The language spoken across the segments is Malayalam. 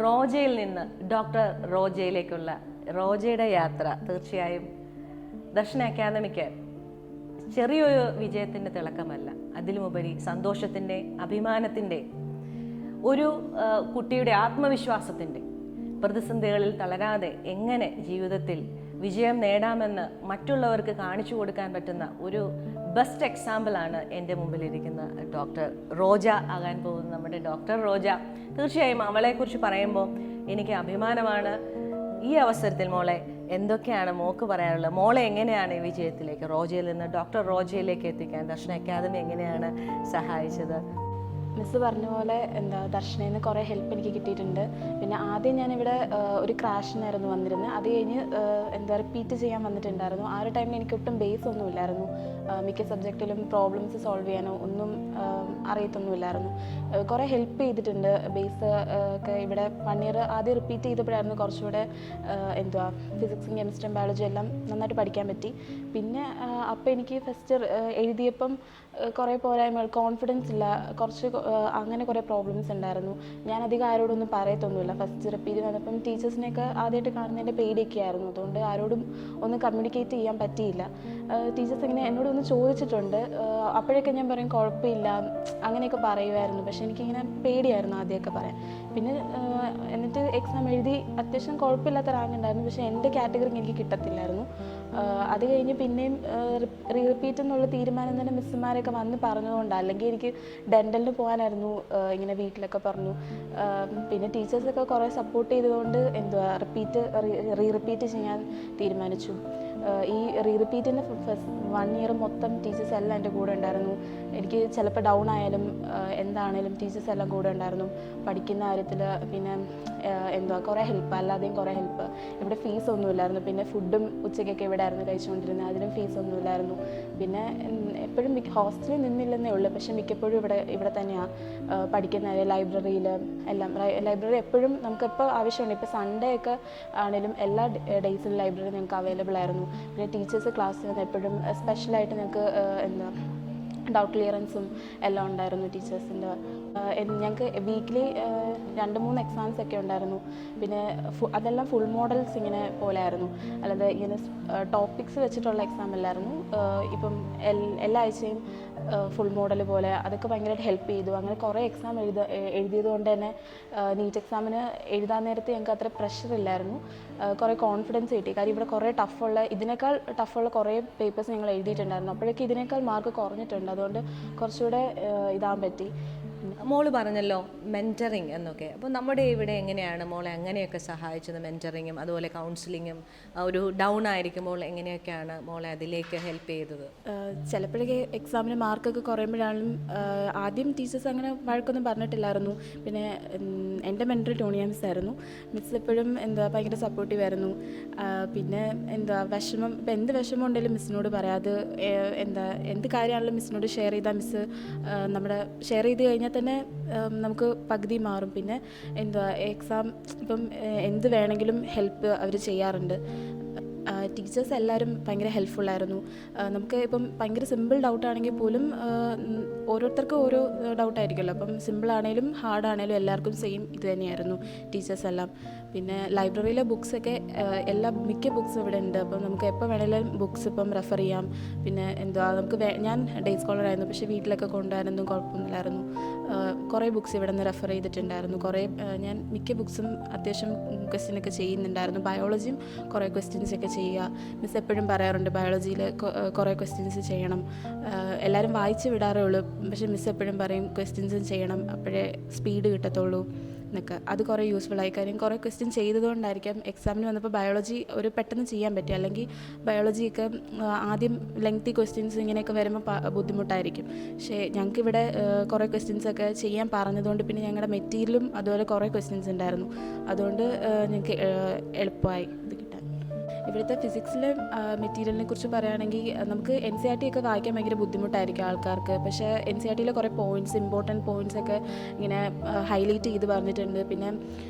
റോജയിൽ നിന്ന് ഡോക്ടർ റോജയിലേക്കുള്ള റോജയുടെ യാത്ര തീർച്ചയായും ദർശന അക്കാദമിക്ക് ചെറിയൊരു വിജയത്തിൻ്റെ തിളക്കമല്ല, അതിലുമുപരി സന്തോഷത്തിൻ്റെ, അഭിമാനത്തിൻ്റെ, ഒരു കുട്ടിയുടെ ആത്മവിശ്വാസത്തിൻ്റെ, പ്രതിസന്ധികളിൽ തളരാതെ എങ്ങനെ ജീവിതത്തിൽ വിജയം നേടാമെന്ന് മറ്റുള്ളവർക്ക് കാണിച്ചു കൊടുക്കാൻ പറ്റുന്ന ഒരു ബെസ്റ്റ് എക്സാമ്പിളാണ് എൻ്റെ മുമ്പിലിരിക്കുന്ന ഡോക്ടർ റോജ ആകാൻ പോകുന്ന നമ്മുടെ ഡോക്ടർ റോജ. തീർച്ചയായും അവളെക്കുറിച്ച് പറയുമ്പോൾ എനിക്ക് അഭിമാനമാണ്. ഈ അവസരത്തിൽ മോളെ എന്തൊക്കെയാണ് മോക്ക് പറയാനുള്ളത്? മോളെ എങ്ങനെയാണ് ഈ വിജയത്തിലേക്ക്, റോജയിൽ നിന്ന് ഡോക്ടർ റോജയിലേക്ക് എത്തിക്കാൻ ദർശന അക്കാദമി എങ്ങനെയാണ് സഹായിച്ചത്? മിസ്സ് പറഞ്ഞ പോലെ ദർശനയിൽ നിന്ന് കുറേ ഹെൽപ്പ് എനിക്ക് കിട്ടിയിട്ടുണ്ട്. പിന്നെ ആദ്യം ഞാനിവിടെ ഒരു ക്രാഷിനായിരുന്നു വന്നിരുന്നത്. അത് കഴിഞ്ഞ് റിപ്പീറ്റ് ചെയ്യാൻ വന്നിട്ടുണ്ടായിരുന്നു. ആ ഒരു ടൈമിൽ എനിക്ക് ഒട്ടും ബേസ് ഒന്നും ഇല്ലായിരുന്നു. മിക്ക സബ്ജക്റ്റിലും പ്രോബ്ലംസ് സോൾവ് ചെയ്യാനോ ഒന്നും അറിയത്തൊന്നുമില്ലായിരുന്നു. കുറേ ഹെൽപ്പ് ചെയ്തിട്ടുണ്ട്. ബേസ് ഒക്കെ ഇവിടെ 1 ഇയർ ആദ്യം റിപ്പീറ്റ് ചെയ്തപ്പോഴായിരുന്നു കുറച്ചുകൂടെ ഫിസിക്സും കെമിസ്ട്രിയും ബയോളജിയും എല്ലാം നന്നായിട്ട് പഠിക്കാൻ പറ്റി. പിന്നെ അപ്പോൾ എനിക്ക് ഫസ്റ്റ് എഴുതിയപ്പം കുറേ പോരായ്മകൾ, കോൺഫിഡൻസ് ഇല്ല, കുറച്ച് അങ്ങനെ കുറേ പ്രോബ്ലംസ് ഉണ്ടായിരുന്നു. ഞാൻ അധികം ആരോടൊന്നും പറയത്തൊന്നുമില്ല. ഫസ്റ്റ് റിപ്പീറ്റ് വന്നപ്പം ടീച്ചേഴ്സിനെയൊക്കെ ആദ്യമായിട്ട് കാണുന്നതിൻ്റെ പേടിയൊക്കെ ആയിരുന്നു. അതുകൊണ്ട് ആരോടും ഒന്നും കമ്മ്യൂണിക്കേറ്റ് ചെയ്യാൻ പറ്റിയില്ല. ടീച്ചേഴ്സ് ഇങ്ങനെ എന്നോട് ഒന്ന് ചോദിച്ചിട്ടുണ്ട്. അപ്പോഴൊക്കെ ഞാൻ പറയും കുഴപ്പമില്ല അങ്ങനെയൊക്കെ പറയുമായിരുന്നു. പക്ഷേ എനിക്കിങ്ങനെ പേടിയായിരുന്നു ആദ്യമൊക്കെ പറയാൻ. പിന്നെ എന്നിട്ട് എക്സാം എഴുതി അത്യാവശ്യം കുഴപ്പമില്ലാത്ത റാങ്ക് ഉണ്ടായിരുന്നു. പക്ഷേ എൻ്റെ കാറ്റഗറിക്ക് എനിക്ക് കിട്ടത്തില്ലായിരുന്നു. അത് കഴിഞ്ഞ് പിന്നെയും റിപ്പീറ്റ് എന്നുള്ള തീരുമാനം തന്നെ മിസ്സുമാരൊക്കെ വന്ന് പറഞ്ഞതുകൊണ്ടാണ്. അല്ലെങ്കിൽ എനിക്ക് ഡെൻ്റലിന് പോകാനായിരുന്നു ഇങ്ങനെ വീട്ടിലൊക്കെ പറഞ്ഞു. പിന്നെ ടീച്ചേഴ്സൊക്കെ കുറേ സപ്പോർട്ട് ചെയ്തതുകൊണ്ട് റിപ്പീറ്റ് ചെയ്യാൻ തീരുമാനിച്ചു. ഈ റിപ്പീറ്റിൻ്റെ ഫസ്റ്റ് 1 ഇയർ മൊത്തം ടീച്ചേഴ്സ് എല്ലാം എൻ്റെ കൂടെ ഉണ്ടായിരുന്നു. എനിക്ക് ചിലപ്പോൾ ഡൗൺ ആയാലും എന്താണേലും ടീച്ചേഴ്സ് എല്ലാം കൂടെ ഉണ്ടായിരുന്നു. പഠിക്കുന്ന കാര്യത്തിൽ പിന്നെ കുറേ ഹെൽപ്പ്, അല്ലാതെയും കുറേ ഹെൽപ്പ്. ഇവിടെ ഫീസ് ഒന്നുമില്ലായിരുന്നു. പിന്നെ ഫുഡും ഉച്ചയ്ക്കൊക്കെ ഇവിടെ ആയിരുന്നു കഴിച്ചുകൊണ്ടിരുന്നത്. അതിനും ഫീസ് ഒന്നുമില്ലായിരുന്നു. പിന്നെ എപ്പോഴും ഹോസ്റ്റലിൽ നിന്നില്ലെന്നേ ഉള്ളൂ. പക്ഷെ മിക്കപ്പോഴും ഇവിടെ തന്നെയാണ് പഠിക്കുന്ന. ലൈബ്രറിയിൽ എല്ലാം ലൈബ്രറി എപ്പോഴും നമുക്കെപ്പോൾ ആവശ്യമുണ്ട്. ഇപ്പോൾ സൺഡേ ഒക്കെ ആണെങ്കിലും എല്ലാ ഡേയ്സിലും ലൈബ്രറി ഞങ്ങൾക്ക് അവൈലബിൾ ആയിരുന്നു. പിന്നെ ടീച്ചേഴ്സ് ക്ലാസ്സിൽ നിന്ന് എപ്പോഴും സ്പെഷ്യലായിട്ട് ഞങ്ങൾക്ക് ഡൗട്ട് ക്ലിയറൻസും എല്ലാം ഉണ്ടായിരുന്നു ടീച്ചേഴ്സിൻ്റെ. ഞങ്ങൾക്ക് വീക്ക്ലി 2-3 എക്സാംസ് ഒക്കെ ഉണ്ടായിരുന്നു. പിന്നെ അതെല്ലാം ഫുൾ മോഡൽസ് ഇങ്ങനെ പോലെ ആയിരുന്നു, അല്ലാതെ ഇങ്ങനെ ടോപ്പിക്സ് വെച്ചിട്ടുള്ള എക്സാം അല്ലായിരുന്നു. ഇപ്പം എല്ലാ ആഴ്ചയും ഫുൾ മോഡൽ പോലെ അതൊക്കെ ഭയങ്കരമായിട്ട് ഹെൽപ്പ് ചെയ്തു. അങ്ങനെ കുറേ എക്സാം എഴുതിയത് കൊണ്ട് തന്നെ നീറ്റ് എക്സാമിന് എഴുതാൻ നേരത്തെ ഞങ്ങൾക്ക് അത്ര പ്രഷർ ഇല്ലായിരുന്നു. കുറേ കോൺഫിഡൻസ് കിട്ടി. കാര്യം ഇവിടെ കുറേ ഇതിനേക്കാൾ ടഫുള്ള കുറേ പേപ്പേഴ്സ് ഞങ്ങൾ എഴുതിയിട്ടുണ്ടായിരുന്നു. അപ്പോഴേക്കും ഇതിനേക്കാൾ മാർക്ക് കുറഞ്ഞിട്ടുണ്ട്. അതുകൊണ്ട് കുറച്ചുകൂടെ ഇതാൻ പറ്റി. മോള് പറഞ്ഞല്ലോ മെൻറ്ററിങ് എന്നൊക്കെ. അപ്പോൾ നമ്മുടെ ഇവിടെ എങ്ങനെയാണ് മോളെ അങ്ങനെയൊക്കെ സഹായിച്ചത്? മെൻറ്ററിങ്ങും അതുപോലെ കൗൺസിലിങ്ങും, ഒരു ഡൗൺ ആയിരിക്കുമ്പോൾ എങ്ങനെയൊക്കെയാണ് മോളെ അതിലേക്ക് ഹെൽപ്പ് ചെയ്തത്? ചിലപ്പോഴൊക്കെ എക്സാമിന് മാർക്കൊക്കെ കുറയുമ്പോഴാണെങ്കിലും ആദ്യം ടീച്ചേഴ്സ് അങ്ങനെ വഴക്കൊന്നും പറഞ്ഞിട്ടില്ലായിരുന്നു. പിന്നെ എൻ്റെ മെൻറ്റർ ടോണിയ മിസ് ആയിരുന്നു. മിസ് എപ്പോഴും ഭയങ്കര സപ്പോർട്ടീവ് ആയിരുന്നു. പിന്നെ വിഷമം, ഇപ്പം എന്ത് വിഷമം ഉണ്ടെങ്കിലും മിസ്സിനോട് പറയാതെ എന്ത് കാര്യമാണെങ്കിലും മിസ്സിനോട് ഷെയർ ചെയ്താൽ മിസ്സ് ഷെയർ ചെയ്ത് കഴിഞ്ഞാൽ തന്നെ നമുക്ക് പകുതി മാറും. പിന്നെ എക്സാം ഇപ്പം എന്ത് വേണമെങ്കിലും ഹെൽപ്പ് അവർ ചെയ്യാറുണ്ട്. ടീച്ചേഴ്സ് എല്ലാവരും ഭയങ്കര ഹെൽപ്ഫുള്ളായിരുന്നു. നമുക്ക് ഇപ്പം ഭയങ്കര സിമ്പിൾ ഡൗട്ടാണെങ്കിൽ പോലും ഓരോരുത്തർക്കും ഓരോ ഡൗട്ടായിരിക്കുമല്ലോ. അപ്പം സിമ്പിളാണേലും ഹാർഡാണേലും എല്ലാവർക്കും സെയിം ഇത് തന്നെയായിരുന്നു ടീച്ചേഴ്സ് എല്ലാം. പിന്നെ ലൈബ്രറിയിലെ ബുക്സൊക്കെ മിക്ക ബുക്സും ഇവിടെ ഉണ്ട്. അപ്പം നമുക്ക് എപ്പോൾ വേണമെങ്കിലും ബുക്സ് ഇപ്പം റെഫർ ചെയ്യാം. പിന്നെ ഞാൻ ഡേ സ്കോളറായിരുന്നു, പക്ഷേ വീട്ടിലൊക്കെ കൊണ്ടുവരാനൊന്നും കുഴപ്പമൊന്നുമില്ലായിരുന്നു. കുറേ ബുക്സ് ഇവിടെ നിന്ന് റെഫർ ചെയ്തിട്ടുണ്ടായിരുന്നു. ഞാൻ മിക്ക ബുക്സും അത്യാവശ്യം ക്വസ്റ്റ്യനൊക്കെ ചെയ്യുന്നുണ്ടായിരുന്നു. ബയോളജിയും കുറേ ക്വസ്റ്റ്യൻസൊക്കെ ചെയ്യുക. മിസ് എപ്പോഴും പറയാറുണ്ട് ബയോളജിയിൽ കുറേ ക്വസ്റ്റ്യൻസ് ചെയ്യണം. എല്ലാവരും വായിച്ച് വിടാറേ ഉള്ളൂ, പക്ഷേ മിസ് എപ്പോഴും പറയും ക്വസ്റ്റ്യൻസും ചെയ്യണം, അപ്പോഴേ സ്പീഡ് കിട്ടത്തുള്ളൂ എന്നൊക്കെ. അത് കുറേ യൂസ്ഫുള്ളായി. കാര്യം കുറേ ക്വസ്റ്റ്യൻ ചെയ്തതുകൊണ്ടായിരിക്കാം എക്സാമിന് വന്നപ്പോൾ ബയോളജി പെട്ടെന്ന് ചെയ്യാൻ പറ്റും. അല്ലെങ്കിൽ ബയോളജിയൊക്കെ ആദ്യം ലെങ്തി ക്വസ്റ്റ്യൻസ് ഇങ്ങനെയൊക്കെ വരുമ്പോൾ ബുദ്ധിമുട്ടായിരിക്കും. പക്ഷേ ഞങ്ങൾക്കിവിടെ കുറേ ക്വസ്റ്റ്യൻസൊക്കെ ചെയ്യാൻ പറഞ്ഞതുകൊണ്ട് പിന്നെ ഞങ്ങളുടെ മെറ്റീരിയലും അതുപോലെ കുറേ ക്വസ്റ്റ്യൻസ് ഉണ്ടായിരുന്നു. അതുകൊണ്ട് ഞങ്ങൾക്ക് എളുപ്പമായി ഇത് കിട്ടാൻ. ഇവിടുത്തെ ഫിസിക്സിലെ മെറ്റീരിയലിനെ കുറിച്ച് പറയുകയാണെങ്കിൽ നമുക്ക് NCERT ഒക്കെ വായിക്കാൻ ഭയങ്കര ബുദ്ധിമുട്ടായിരിക്കും ആൾക്കാർക്ക്. പക്ഷേ NCERTയിലെ കുറേ പോയിൻറ്റ്സ്, ഇമ്പോർട്ടൻറ്റ് പോയിൻറ്റ്സ് ഒക്കെ ഇങ്ങനെ ഹൈലൈറ്റ് ചെയ്ത് പറഞ്ഞിട്ടുണ്ട്. പിന്നെ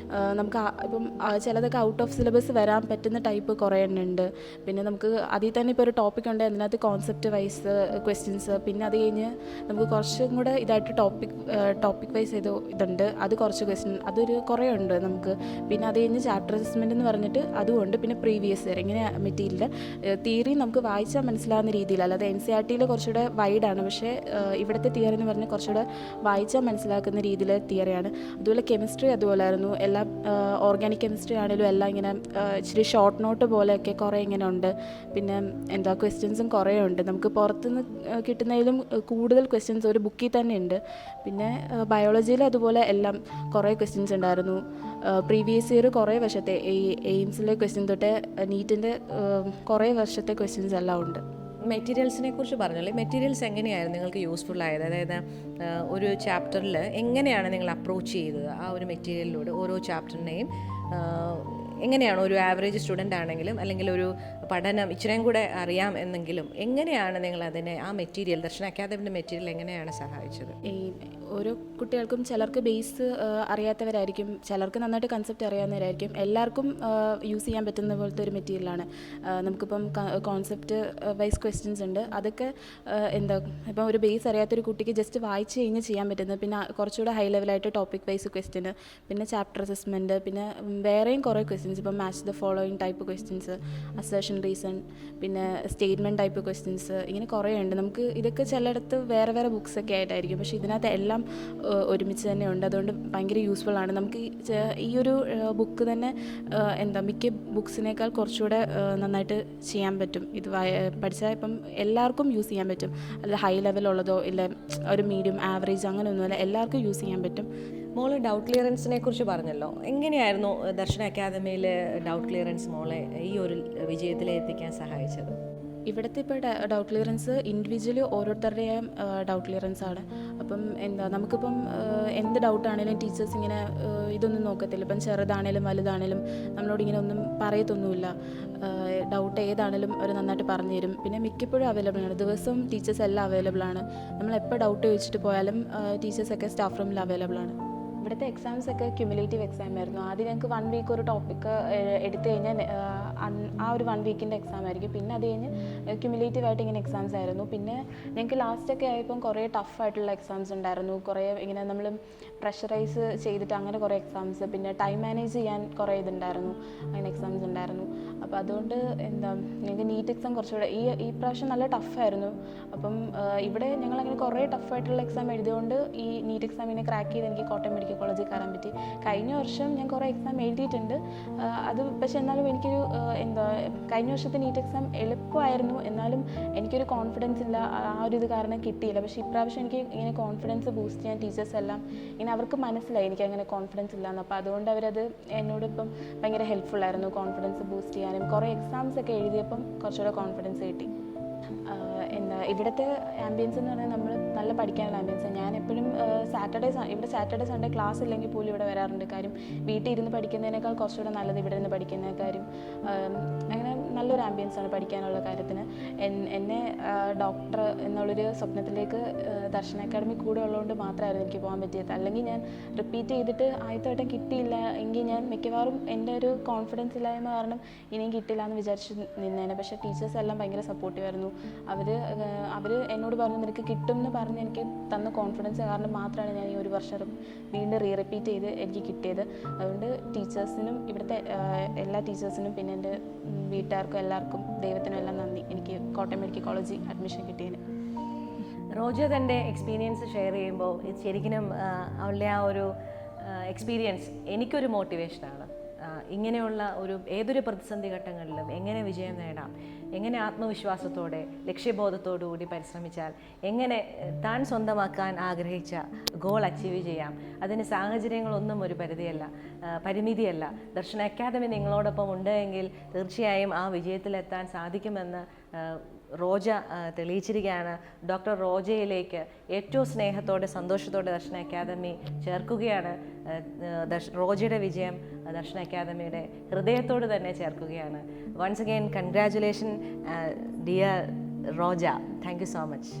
നമുക്ക് ഇപ്പം ചിലതൊക്കെ ഔട്ട് ഓഫ് സിലബസ് വരാൻ പറ്റുന്ന ടൈപ്പ് കുറേ എണ്ണം ഉണ്ട്. പിന്നെ നമുക്ക് അതിൽ തന്നെ ഇപ്പോൾ ഒരു ടോപ്പിക് ഉണ്ട്, അതിനകത്ത് കോൺസെപ്റ്റ് വൈസ് ക്വസ്റ്റ്യൻസ്. പിന്നെ അത് കഴിഞ്ഞ് നമുക്ക് കുറച്ചും കൂടെ ഇതായിട്ട് ടോപ്പിക് വൈസ് ഇതുണ്ട്, അത് കുറച്ച് ക്വസ്റ്റ്യൻ, അതൊരു കുറേ ഉണ്ട് നമുക്ക്. പിന്നെ അത് കഴിഞ്ഞ് ചാപ്റ്റർ അസസ്മെൻ്റ് എന്ന് പറഞ്ഞിട്ട് അതുമുണ്ട്. പിന്നെ പ്രീവിയസ് ഇയർ ഇങ്ങനെ മെറ്റീരിയൽ തിയറി നമുക്ക് വായിച്ചാൽ മനസ്സിലാവുന്ന രീതിയിൽ, അല്ലാതെ NCERTയിൽ കുറച്ചുകൂടെ വൈഡാണ്. പക്ഷേ ഇവിടുത്തെ തിയറി എന്ന് പറഞ്ഞാൽ കുറച്ചുകൂടെ വായിച്ചാൽ മനസ്സിലാക്കുന്ന രീതിയിൽ തിയറിയാണ്. അതുപോലെ കെമിസ്ട്രി അതുപോലെയായിരുന്നു. എല്ലാ ഓർഗാനിക് കെമിസ്ട്രി ആണെങ്കിലും എല്ലാം ഇങ്ങനെ ഇച്ചിരി ഷോർട്ട് നോട്ട് പോലെയൊക്കെ കുറേ ഇങ്ങനെ ഉണ്ട്. പിന്നെ ക്വസ്റ്റ്യൻസും കുറേ ഉണ്ട്. നമുക്ക് പുറത്തുനിന്ന് കിട്ടുന്നതിലും കൂടുതൽ ക്വസ്റ്റ്യൻസ് ഒരു ബുക്കിൽ തന്നെ ഉണ്ട്. പിന്നെ ബയോളജിയിൽ അതുപോലെ എല്ലാം കുറേ ക്വസ്റ്റ്യൻസ് ഉണ്ടായിരുന്നു. പ്രീവിയസ് ഇയർ കുറേ വർഷത്തെ എയിംസിലെ ക്വസ്റ്റ്യൻ തൊട്ട് നീറ്റിൻ്റെ കുറേ വർഷത്തെ ക്വസ്റ്റ്യൻസ് എല്ലാം ഉണ്ട്. മെറ്റീരിയൽസിനെ കുറിച്ച് പറഞ്ഞല്ലോ. മെറ്റീരിയൽസ് എങ്ങനെയായിരുന്നു നിങ്ങൾക്ക് യൂസ്ഫുൾ ആയത്? അതായത് ഒരു ചാപ്റ്ററിൽ എങ്ങനെയാണ് നിങ്ങൾ അപ്രോച്ച് ചെയ്തത്? ആ ഒരു മെറ്റീരിയലിലൂടെ ഓരോ ചാപ്റ്ററിനെയും എങ്ങനെയാണ് ഒരു ആവറേജ് സ്റ്റുഡൻ്റ് ആണെങ്കിലും അല്ലെങ്കിൽ ഒരു പഠനം ഇച്ചിരിയും കൂടെ അറിയാം എന്നെങ്കിലും എങ്ങനെയാണ് നിങ്ങൾ അതിനെ ആ മെറ്റീരിയൽ ദർശന അക്കാദമിൻ്റെ മെറ്റീരിയൽ എങ്ങനെയാണ് സഹായിച്ചത്? ഈ ഓരോ കുട്ടികൾക്കും ചിലർക്ക് ബേസ് അറിയാത്തവരായിരിക്കും, ചിലർക്ക് നന്നായിട്ട് കൺസെപ്റ്റ് അറിയാവുന്നവരായിരിക്കും. എല്ലാവർക്കും യൂസ് ചെയ്യാൻ പറ്റുന്ന പോലത്തെ ഒരു മെറ്റീരിയലാണ്. നമുക്കിപ്പം കോൺസെപ്റ്റ് വൈസ് ക്വസ്റ്റ്യൻസ് ഉണ്ട്. അതൊക്കെ ഇപ്പം ഒരു ബേസ് അറിയാത്തൊരു കുട്ടിക്ക് ജസ്റ്റ് വായിച്ച് കഴിഞ്ഞ് ചെയ്യാൻ പറ്റുന്നത്. പിന്നെ കുറച്ചുകൂടെ ഹൈ ലെവലായിട്ട് ടോപ്പിക് വൈസ് ക്വസ്റ്റ്യൻ, പിന്നെ ചാപ്റ്റർ അസസ്മെൻറ്റ്, പിന്നെ വേറെയും കുറേ ക്വസ്റ്റ്യൻസ്, ഇപ്പം match the following type questions, assertion reason, പിന്നെ സ്റ്റേറ്റ്മെൻറ്റ് ടൈപ്പ് ക്വസ്റ്റ്യൻസ്, ഇങ്ങനെ കുറേ ഉണ്ട്. നമുക്ക് ഇതൊക്കെ ചിലയിടത്ത് വേറെ വേറെ ബുക്സൊക്കെ ആയിട്ടായിരിക്കും, പക്ഷേ ഇതിനകത്ത് എല്ലാം ഒരുമിച്ച് തന്നെ ഉണ്ട്. അതുകൊണ്ട് ഭയങ്കര യൂസ്ഫുൾ ആണ്. നമുക്ക് ഈ ഒരു ബുക്ക് തന്നെ മിക്ക ബുക്സിനേക്കാൾ കുറച്ചുകൂടെ നന്നായിട്ട് ചെയ്യാൻ പറ്റും. ഇത് പഠിച്ചാൽ ഇപ്പം എല്ലാവർക്കും യൂസ് ചെയ്യാൻ പറ്റും. അല്ല ഹൈ ലെവലുള്ളതോ ഇല്ല ഒരു മീഡിയം ആവറേജ് അങ്ങനെയൊന്നുമല്ല, എല്ലാവർക്കും യൂസ് ചെയ്യാൻ പറ്റും. മോള് ഡൗട്ട് ക്ലിയറൻസിനെ കുറിച്ച് പറഞ്ഞല്ലോ. എങ്ങനെയായിരുന്നു ദർശന അക്കാദമിയിൽ ഡൗട്ട് ക്ലിയറൻസ് മോളെ ഈ ഒരു വിജയത്തിലെത്തിക്കാൻ സഹായിച്ചത്? ഇവിടുത്തെ ഇപ്പോൾ ഡൗട്ട് ക്ലിയറൻസ് ഇൻഡിവിജ്വലി ഓരോരുത്തരുടെയും ഡൗട്ട് ക്ലിയറൻസ് ആണ്. അപ്പം നമുക്കിപ്പം എന്ത് ഡൗട്ടാണേലും ടീച്ചേഴ്സ് ഇങ്ങനെ ഇതൊന്നും നോക്കത്തില്ല. ഇപ്പം ചെറുതാണേലും വലുതാണേലും നമ്മളോട് ഇങ്ങനെ ഒന്നും പറയത്തൊന്നുമില്ല. ഡൗട്ട് ഏതാണേലും അവർ നന്നായിട്ട് പറഞ്ഞു തരും. പിന്നെ മിക്കപ്പോഴും അവൈലബിൾ ആണ്, ദിവസവും ടീച്ചേഴ്സ് എല്ലാം അവൈലബിൾ ആണ്. നമ്മളെപ്പോൾ ഡൗട്ട് ചോദിച്ചിട്ട് പോയാലും ടീച്ചേഴ്സൊക്കെ സ്റ്റാഫ് റൂമിൽ അവൈലബിൾ ആണ്. ഇവിടുത്തെ എക്സാംസ് ഒക്കെ ക്യുമുലേറ്റീവ് എക്സാം ആയിരുന്നു. ആദ്യം ഞങ്ങൾക്ക് 1 വീക്ക് ഒരു ടോപ്പിക്ക് എടുത്തു കഴിഞ്ഞാൽ ആ ഒരു 1 വീക്കിൻ്റെ എക്സാം ആയിരിക്കും. പിന്നെ അത് കഴിഞ്ഞ് ക്യുമുലേറ്റീവായിട്ട് ഇങ്ങനെ എക്സാംസ് ആയിരുന്നു. പിന്നെ ഞങ്ങൾക്ക് ലാസ്റ്റൊക്കെ ആയപ്പം കുറേ ടഫായിട്ടുള്ള എക്സാംസ് ഉണ്ടായിരുന്നു. കുറേ ഇങ്ങനെ നമ്മൾ പ്രഷറൈസ് ചെയ്തിട്ട് അങ്ങനെ കുറേ എക്സാംസ്, പിന്നെ ടൈം മാനേജ് ചെയ്യാൻ കുറേ ഇതുണ്ടായിരുന്നു, അങ്ങനെ എക്സാംസ് ഉണ്ടായിരുന്നു. അപ്പോൾ അതുകൊണ്ട് ഞങ്ങൾക്ക് നീറ്റ് എക്സാം കുറച്ചുകൂടെ ഈ പ്രാവശ്യം നല്ല ടഫായിരുന്നു. അപ്പം ഇവിടെ ഞങ്ങളങ്ങനെ കുറേ ടഫായിട്ടുള്ള എക്സാം എഴുതിയതുകൊണ്ട് ഈ നീറ്റ് എക്സാം ഇങ്ങനെ ക്രാക്ക് ചെയ്ത് എനിക്ക് കോട്ടയം മെഡിക്കൽ കോളേജിൽ കയറാൻ പറ്റി. കഴിഞ്ഞ വർഷം ഞാൻ കുറേ എക്സാം എഴുതിയിട്ടുണ്ട്. അത് പക്ഷേ എന്നാലും എനിക്കൊരു കഴിഞ്ഞ വർഷത്തെ നീറ്റ് എക്സാം എളുപ്പമായിരുന്നു, എന്നാലും എനിക്കൊരു കോൺഫിഡൻസ് ഇല്ല, ആ ഒരു ഇത് കാരണം കിട്ടിയില്ല. പക്ഷേ ഇപ്രാവശ്യം എനിക്ക് ഇങ്ങനെ കോൺഫിഡൻസ് ബൂസ്റ്റ് ചെയ്യാൻ ടീച്ചേഴ്സ് എല്ലാം ഇങ്ങനെ അവർക്ക് മനസ്സിലായി എനിക്ക് അങ്ങനെ കോൺഫിഡൻസ് ഇല്ലയെന്ന്. അപ്പോൾ അതുകൊണ്ട് അവരത് എന്നോടിപ്പം ഭയങ്കര ഹെൽപ്ഫുള്ളായിരുന്നു കോൺഫിഡൻസ് ബൂസ്റ്റ് ചെയ്യാനും. കുറേ എക്സാംസ് ഒക്കെ എഴുതിയപ്പം കുറച്ചുകൂടെ കോൺഫിഡൻസ് കിട്ടി. ഇവിടുത്തെ ആംബിയൻസ് എന്ന് പറഞ്ഞാൽ നമ്മൾ നല്ല പഠിക്കാനുള്ള ആംബിയൻസ്. ഞാൻ എപ്പോഴും ഇവിടെ സാറ്റർഡേ സൺഡേ ക്ലാസ് ഇല്ലെങ്കിൽ പോലും ഇവിടെ വരാറുണ്ട്. കാര്യം വീട്ടിൽ ഇരുന്ന് പഠിക്കുന്നതിനേക്കാൾ കുറച്ചുകൂടെ നല്ലത് ഇവിടെ നിന്ന് പഠിക്കുന്ന കാര്യം. അങ്ങനെ നല്ലൊരു ആംബിയൻസാണ് പഠിക്കാനുള്ള കാര്യത്തിന്. എന്നെ ഡോക്ടർ എന്നുള്ളൊരു സ്വപ്നത്തിലേക്ക് ദർശന അക്കാദമി കൂടെ ഉള്ളതുകൊണ്ട് മാത്രമായിരുന്നു എനിക്ക് പോകാൻ പറ്റിയത്. അല്ലെങ്കിൽ ഞാൻ റിപ്പീറ്റ് ചെയ്തിട്ട് ആദ്യത്തെ വട്ടം കിട്ടിയില്ല എങ്കിൽ ഞാൻ മിക്കവാറും എൻ്റെ ഒരു കോൺഫിഡൻസ് ഇല്ലായ്മ കാരണം ഇനിയും കിട്ടില്ല എന്ന് വിചാരിച്ച് നിന്നേനെ. പക്ഷേ ടീച്ചേഴ്സ് എല്ലാം ഭയങ്കര സപ്പോർട്ടീവായിരുന്നു. അവർ എന്നോട് പറഞ്ഞു നിനക്ക് കിട്ടും എന്ന് പറഞ്ഞ് എനിക്ക് തന്ന കോൺഫിഡൻസ് കാരണം മാത്രമാണ് ഞാൻ ഈ ഒരു വർഷം വീണ്ടും റിപ്പീറ്റ് ചെയ്ത് എനിക്ക് കിട്ടിയത്. അതുകൊണ്ട് ടീച്ചേഴ്സിനും ഇവിടുത്തെ എല്ലാ ടീച്ചേഴ്സിനും പിന്നെ എൻ്റെ വീട്ടുകാർക്കും എല്ലാവർക്കും ദൈവത്തിനും എല്ലാം നന്ദി എനിക്ക് കോട്ടയം മെഡിക്കൽ കോളേജിൽ അഡ്മിഷൻ കിട്ടിയതിന്. റോജ തൻ്റെ എക്സ്പീരിയൻസ് ഷെയർ ചെയ്യുമ്പോൾ ശരിക്കും അവളുടെ ആ ഒരു എക്സ്പീരിയൻസ് എനിക്കൊരു മോട്ടിവേഷനാണ്. ഇങ്ങനെയുള്ള ഏതൊരു പ്രതിസന്ധി ഘട്ടങ്ങളിലും എങ്ങനെ വിജയം നേടാം, എങ്ങനെ ആത്മവിശ്വാസത്തോടെ ലക്ഷ്യബോധത്തോടു കൂടി പരിശ്രമിച്ചാൽ എങ്ങനെ താൻ സ്വന്തമാക്കാൻ ആഗ്രഹിച്ച ഗോൾ അച്ചീവ് ചെയ്യാം. അതിന് സാഹചര്യങ്ങളൊന്നും ഒരു പരിമിതിയല്ല. ദർശന അക്കാദമി നിങ്ങളോടൊപ്പം ഉണ്ട് എങ്കിൽ തീർച്ചയായും ആ വിജയത്തിലെത്താൻ സാധിക്കുമെന്ന് റോജ തെളിയിച്ചിരിക്കുകയാണ്. ഡോക്ടർ റോജയിലേക്ക് ഏറ്റവും സ്നേഹത്തോടെ സന്തോഷത്തോടെ ദർശന അക്കാദമി ചേർക്കുകയാണ്. റോജയുടെ വിജയം ദർശന അക്കാദമിയുടെ ഹൃദയത്തോട് തന്നെ ചേർക്കുകയാണ്. Once again congratulation dear Roja. Thank you so much.